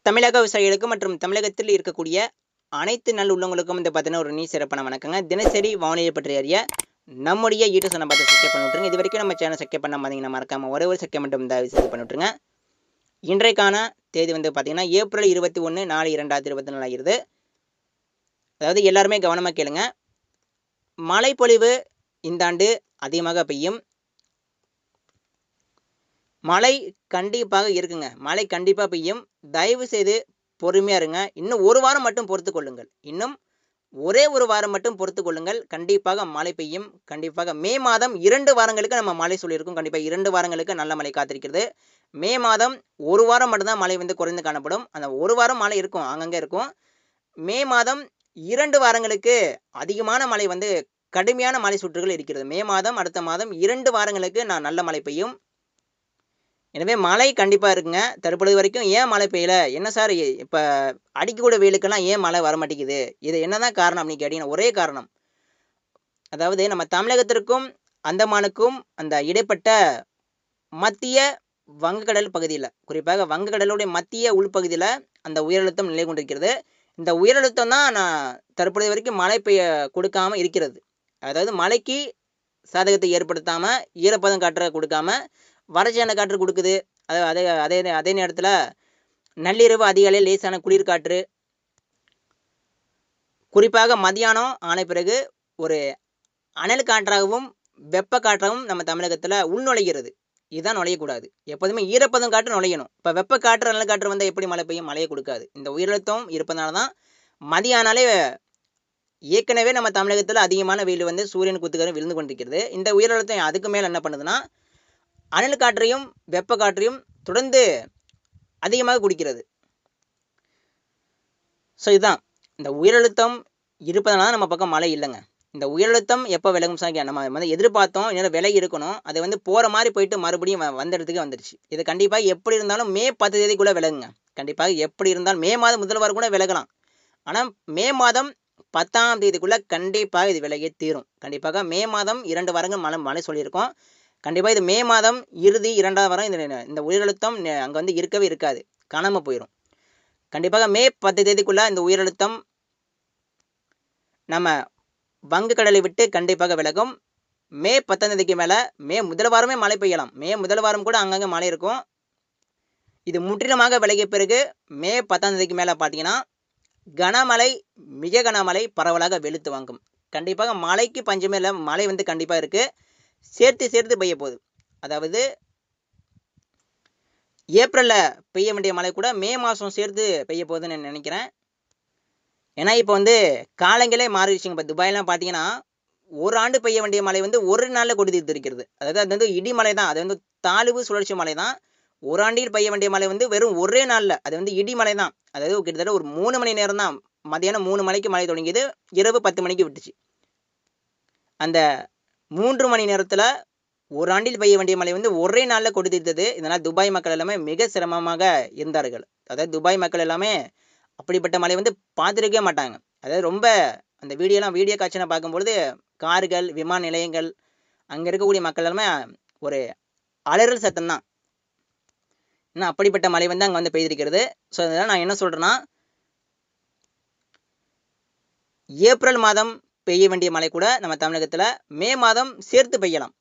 தமிழக விவசாயிகளுக்கும் மற்றும் தமிழகத்தில் இருக்கக்கூடிய அனைத்து நல்லுள்ளங்களுக்கும் இந்த பார்த்தீங்கன்னா ஒரு சிறப்பான வணக்கங்க. தினசரி வானிலை பற்றி அறிய நம்முடைய யூடியூப் சேனல் பார்த்து சப்ஸ்கிரைப் பண்ணி விட்டுருங்க. இது வரைக்கும் நம்ம சேனல் சப்ஸ்கிரைப் பண்ண பார்த்தீங்கன்னா மறக்காம ஒரே ஒரு சப்ஸ்கிரைப் மட்டும் இந்த விஷயத்தை பண்ணி விட்டுருங்க. இன்றைக்கான தேதி வந்து பார்த்தீங்கன்னா ஏப்ரல் 21 4 2024 ஆகிறது. அதாவது எல்லாருமே கவனமாக கேளுங்க. மழைப்பொழிவு இந்த ஆண்டு அதிகமாக பெய்யும். மழை கண்டிப்பாக இருக்குங்க. மழை கண்டிப்பாக பெய்யும். தயவு செய்து பொறுமையாக இருங்க. இன்னும் ஒரு வாரம் மட்டும் பொறுத்து கொள்ளுங்கள். இன்னும் ஒரே ஒரு வாரம் மட்டும் பொறுத்து கொள்ளுங்கள். கண்டிப்பாக மழை பெய்யும். கண்டிப்பாக மே மாதம் 2 வாரங்களுக்கு நம்ம மழை சொல்லியிருக்கோம். கண்டிப்பாக 2 வாரங்களுக்கு நல்ல மழை காத்திருக்கிறது. மே மாதம் ஒரு வாரம் மட்டும்தான் மழை வந்து குறைந்து காணப்படும். அந்த ஒரு வாரம் மழை இருக்கும், அங்கங்கே இருக்கும். மே மாதம் 2 வாரங்களுக்கு அதிகமான மழை வந்து கடுமையான மழை சுற்றுகள் இருக்கிறது. மே மாதம் அடுத்த மாதம் 2 வாரங்களுக்கு நல்ல மழை பெய்யும். எனவே மழை கண்டிப்பாக இருக்குங்க. தற்பொழுது வரைக்கும் ஏன் மழை பெய்யல? என்ன சார் இப்போ அடிக்கக்கூடிய வெயிலுக்கெல்லாம் ஏன் மழை வர மாட்டேங்குது? இது என்னதான் காரணம் அப்படின்னு கேட்டீங்கன்னா, ஒரே காரணம். அதாவது நம்ம தமிழகத்திற்கும் அந்தமானுக்கும் அந்த இடைப்பட்ட மத்திய வங்கக்கடல் பகுதியில், குறிப்பாக வங்கக்கடலுடைய மத்திய உள்பகுதியில் அந்த உயரழுத்தம் நிலை கொண்டிருக்கிறது. இந்த உயரழுத்தம் தான் தற்பொழுது வரைக்கும் மழை பெய்ய கொடுக்காம இருக்கிறது. அதாவது மழைக்கு சாதகத்தை ஏற்படுத்தாம, ஈரப்பதம் காற்ற கொடுக்காம, வறட்சியான காற்று கொடுக்குது. அதே அதே அதே நேரத்தில் நள்ளிரவு அதிகாலையில் லேசான குளிர் காற்று, குறிப்பாக மதியானம் ஆன பிறகு ஒரு அனல் காற்றாகவும் வெப்ப காற்றாகவும் நம்ம தமிழகத்தில் உள்நுழைகிறது. இதுதான் நுழையக்கூடாது. எப்போதுமே ஈரப்பதம் காற்று நுழையணும். இப்போ வெப்ப காற்று அனல் காற்று வந்தால் எப்படி மழை பெய்யும்? மழையை கொடுக்காது. இந்த உயரழுத்தம் இருப்பதனால தான் மதியானாலே ஏற்கனவே நம்ம தமிழகத்தில் அதிகமான வெயில் வந்து சூரியன் குத்துக்கரை விழுந்து கொண்டிருக்கிறது. இந்த உயரழுத்தம் அதுக்கு மேலே என்ன பண்ணுதுன்னா, அனல் காற்றையும் வெப்ப காற்றையும் தொடர்ந்து அதிகமாக குடிக்கிறது. ஸோ இதுதான் இந்த உயரழுத்தம் இருப்பதனால நம்ம பக்கம் மழை இல்லைங்க. இந்த உயரழுத்தம் எப்போ விலகும் சார்? நம்ம வந்து எதிர்பார்த்தோம், இன்னும் விலை இருக்கணும். அது வந்து போகிற மாதிரி போயிட்டு மறுபடியும் வந்த இடத்துக்கு வந்துடுச்சு. இது கண்டிப்பாக எப்படி இருந்தாலும் மே 10 தேதிக்குள்ளே விலகுங்க. கண்டிப்பாக எப்படி இருந்தாலும் மே மாதம் முதல் வாரம் கூட விலகலாம். ஆனால் மே மாதம் 10ஆம் தேதிக்குள்ளே கண்டிப்பாக இது விலகி தீரும். கண்டிப்பாக மே மாதம் 2 வாரங்கள் மழை சொல்லியிருக்கோம். கண்டிப்பாக இது மே மாதம் இறுதி 2ஆம் வாரம் இந்த உயரழுத்தம் அங்கே வந்து இருக்கவே இருக்காது, காணாமல் போயிடும். கண்டிப்பாக மே 10 தேதிக்குள்ளே இந்த உயரழுத்தம் நம்ம வங்கக்கடலை விட்டு கண்டிப்பாக விலகும். மே 10ஆம் தேதிக்கு மேலே மே முதல் வாரமே மழை பெய்யலாம். மே முதல் வாரம் கூட அங்கங்கே மழை இருக்கும். இது முற்றிலுமாக விலகிய பிறகு மே 10ஆம் தேதிக்கு மேலே பார்த்தீங்கன்னா கனமழை, மிக கனமழை பரவலாக வெளுத்து வாங்கும். கண்டிப்பாக மழைக்கு பஞ்சமே இல்லை. மழை வந்து கண்டிப்பாக இருக்குது. சேர்த்து பெய்ய போகுது. அதாவது ஏப்ரலில் பெய்ய வேண்டிய மழை கூட மே மாதம் சேர்த்து பெய்ய போகுதுன்னு நான் நினைக்கிறேன். ஏன்னா இப்போ வந்து காலங்களே மாறிடுச்சுங்க. இப்போ துபாயெலாம் பார்த்தீங்கன்னா ஒரு ஆண்டு பெய்ய வேண்டிய மழை வந்து ஒரு நாளில் கொடி தீர்த்திருக்கிறது. அதாவது அது வந்து இடிமலை தான். அது வந்து தாழ்வு சுழற்சி மலை தான். ஒரு ஆண்டில் பெய்ய வேண்டிய மழை வந்து வெறும் ஒரே நாளில் அது வந்து இடிமலை தான். அதாவது கிட்டத்தட்ட ஒரு 3 மணி நேரம் தான். மதியானம் 3 மணிக்கு மழை தொடங்கியது, இரவு 10 மணிக்கு விட்டுச்சு. அந்த 3 மணி நேரத்தில் ஒரு ஆண்டில் பெய்ய வேண்டிய மழை வந்து ஒரே நாளில் கொடி தீர்த்தது. இதனால் துபாய் மக்கள் எல்லாமே மிக சிரமமாக இருந்தார்கள். அதாவது துபாய் மக்கள் எல்லாமே அப்படிப்பட்ட மழை வந்து பார்த்துருக்கவே மாட்டாங்க. அதாவது ரொம்ப அந்த வீடியோ காட்சியெலாம் பார்க்கும்பொழுது கார்கள், விமான நிலையங்கள், அங்கே இருக்கக்கூடிய மக்கள் எல்லாமே ஒரு அலறல் சத்தம் தான். இன்னும் அப்படிப்பட்ட மழை வந்து அங்கே வந்து பெய்திருக்கிறது. ஸோ அதனால் நான் என்ன சொல்கிறேன்னா, ஏப்ரல் மாதம் பெய்ய வேண்டிய மழை கூட நம்ம தமிழகத்தில் மே மாதம் சேர்த்து பெய்யலாம்.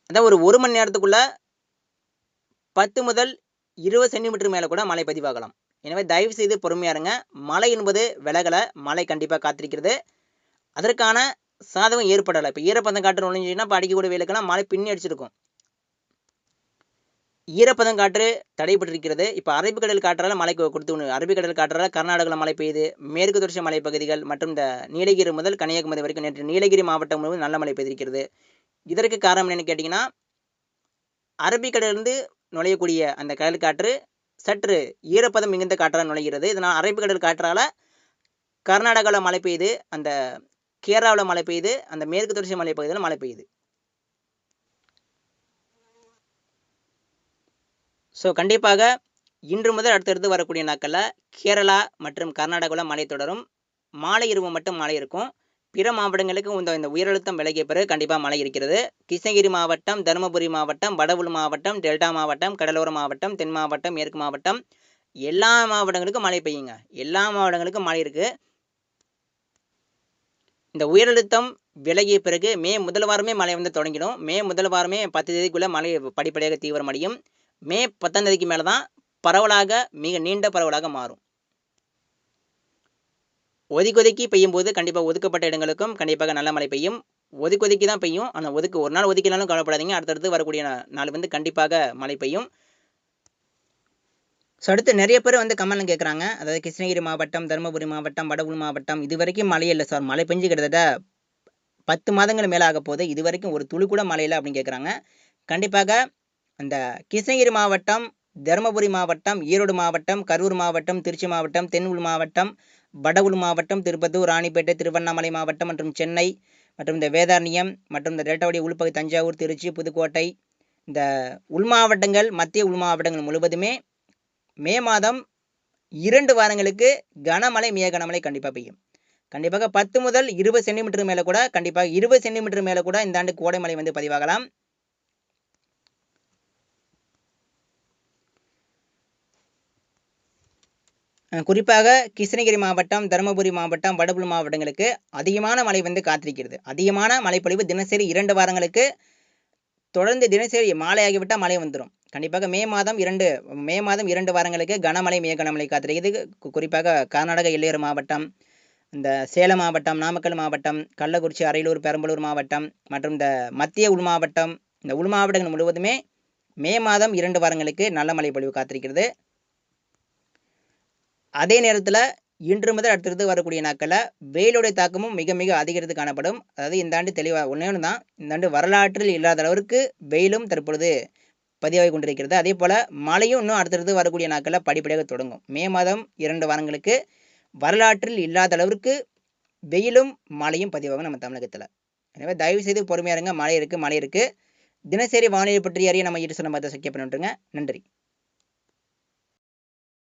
அதான் ஒரு மணி நேரத்துக்குள்ள 10 முதல் 20 சென்டிமீட்டர் மேலே கூட மழை பதிவாகலாம். எனவே தயவு செய்து பொறுமையாக இருங்க. மழை என்பது விலகலை, மழை கண்டிப்பாக காத்திருக்கிறது. அதற்கான சாதகம் ஏற்படலை. இப்போ ஈரப்பதம் காற்று நுழைஞ்சின்னா இப்போ அடிக்கக்கூடிய வெயிலுக்கெல்லாம் மழை பின்னி அடிச்சிருக்கும். ஈரப்பதம் காற்று தடைபட்டிருக்கிறது. இப்போ அரபிக்கடல் காற்றால் மழை கொடுத்து அரபிக்கடல் காற்றால் கர்நாடகாவில் மழை பெய்யுது. மேற்கு தொடர்ச்சி மலைப்பகுதிகள் மற்றும் இந்த நீலகிரி முதல் கன்னியாகுமரி வரைக்கும் நேற்று நீலகிரி மாவட்டம் முழுவதும் நல்ல மழை பெய்திருக்கிறது. இதற்கு காரணம் என்னன்னு கேட்டிங்கன்னா, அரபிக்கடலிருந்து நுழையக்கூடிய அந்த கடல் காற்று சற்று ஈரப்பதம் மிகுந்த காற்றால் நுழைகிறது. இதனால் அரபிக்கடல் காற்றால் கர்நாடகாவில் மழை பெய்யுது, அந்த கேரளாவில் மழை பெய்யுது, அந்த மேற்கு தொடர்ச்சி மலைப்பகுதியில் மழை பெய்யுது. ஸோ கண்டிப்பாக இன்று முதல் அடுத்தடுத்து வரக்கூடிய நாட்களில் கேரளா மற்றும் கர்நாடகாவில் மழை தொடரும். மாலை இரவு மட்டும் மழை இருக்கும். பிற மாவட்டங்களுக்கு இந்த உயரழுத்தம் விலகிய பிறகு கண்டிப்பாக மழை இருக்கிறது. கிருஷ்ணகிரி மாவட்டம், தருமபுரி மாவட்டம், வடவுள் மாவட்டம், டெல்டா மாவட்டம், கடலோர மாவட்டம், தென் மாவட்டம், மேற்கு மாவட்டம், எல்லா மாவட்டங்களுக்கும் மழை பெய்யுங்க. எல்லா மாவட்டங்களுக்கும் மழை இருக்கு. இந்த உயரழுத்தம் விலகிய பிறகு மே முதல் வாரமே மழை வந்து தொடங்கிடும். மே முதல் வாரமே 10 தேதிக்குள்ள மழை படிப்படியாக தீவிரமடையும். மே 10ஆம் தேதிக்கு மேலே தான் பரவலாக மிக நீண்ட பரவலாக மாறும். ஒதுக்கி பெய்யும் போது கண்டிப்பாக ஒதுக்கப்பட்ட இடங்களுக்கும் கண்டிப்பாக நல்ல மழை பெய்யும். ஒதுக்கி தான் பெய்யும். ஆனால் ஒரு நாள் ஒதுக்கினாலும் கவலைப்படாதீங்க. அடுத்தடுத்து வரக்கூடிய நாள் வந்து கண்டிப்பாக மழை பெய்யும். ஸோ அடுத்து நிறைய பேர் வந்து கமெண்ட்ல கேட்குறாங்க. அதாவது கிருஷ்ணகிரி மாவட்டம், தருமபுரி மாவட்டம், வடவுள் மாவட்டம் இது வரைக்கும் மழையே இல்லை சார். மழை பெஞ்சு கிட்டத்தட்ட 10 மாதங்கள் மேலே ஆக போகுது. இது வரைக்கும் ஒரு துளி கூட மழை இல்லை அப்படின்னு கேட்குறாங்க. கண்டிப்பாக அந்த கிருஷ்ணகிரி மாவட்டம், தருமபுரி மாவட்டம், ஈரோடு மாவட்டம், கரூர் மாவட்டம், திருச்சி மாவட்டம், தென் உள் மாவட்டம், வடவுள் மாவட்டம், திருப்பத்தூர், ராணிப்பேட்டை, திருவண்ணாமலை மாவட்டம் மற்றும் சென்னை மற்றும் இந்த வேதாரண்யம் மற்றும் இந்த டெல்டாவுடைய உள்பகுதி தஞ்சாவூர், திருச்சி, புதுக்கோட்டை இந்த உள் மாவட்டங்கள், மத்திய உள் மாவட்டங்கள் முழுவதுமே மே மாதம் 2 வாரங்களுக்கு கனமழை, மிக கனமழை கண்டிப்பாக பெய்யும். கண்டிப்பாக 10 முதல் 20 சென்டிமீட்டர் மேலே கூட கண்டிப்பாக 20 சென்டிமீட்டர் மேலே கூட இந்த ஆண்டு கோடை மழை வந்து பதிவாகலாம். குறிப்பாக கிருஷ்ணகிரி மாவட்டம், தருமபுரி மாவட்டம், வடபுள் மாவட்டங்களுக்கு அதிகமான மழை வந்து காத்திருக்கிறது. அதிகமான மழைப்பொழிவு தினசரி 2 வாரங்களுக்கு தொடர்ந்து தினசரி மாலை ஆகிவிட்டால் மழை வந்துடும். கண்டிப்பாக மே மாதம் 2 வாரங்களுக்கு கனமழை, மிக கனமழை காத்திருக்கிறது. குறிப்பாக கர்நாடக எல்லையோர மாவட்டம், இந்த சேலம் மாவட்டம், நாமக்கல் மாவட்டம், கள்ளக்குறிச்சி, அரியலூர், பெரம்பலூர் மாவட்டம் மற்றும் இந்த மத்திய உள் மாவட்டம், இந்த உள் மாவட்டங்கள் முழுவதுமே மே மாதம் 2 வாரங்களுக்கு நல்ல மழை பொழிவு காத்திருக்கிறது. அதே நேரத்தில் இன்று முதல் அடுத்தடுத்து வரக்கூடிய நாட்களில் வெயிலுடைய தாக்கமும் மிக மிக அதிகரித்து காணப்படும். அதாவது இந்த ஆண்டு தெளிவாக ஒன்று தான், இந்த ஆண்டு வரலாற்றில் இல்லாத அளவிற்கு வெயிலும் தற்பொழுது பதிவாகி கொண்டிருக்கிறது. அதே போல் மழையும் இன்னும் அடுத்தடுத்து வரக்கூடிய நாட்களில் படிப்படியாக தொடங்கும். மே மாதம் 2 வாரங்களுக்கு வரலாற்றில் இல்லாத அளவிற்கு வெயிலும் மழையும் பதிவாகும் நம்ம தமிழகத்தில். எனவே தயவு செய்து பொறுமையாக இருங்க. மழை இருக்குது. தினசரி வானிலை பற்றி அறிய நம்ம ஈடு சொன்ன பார்த்து சக்கிய பண்ணிட்டுருங்க. நன்றி.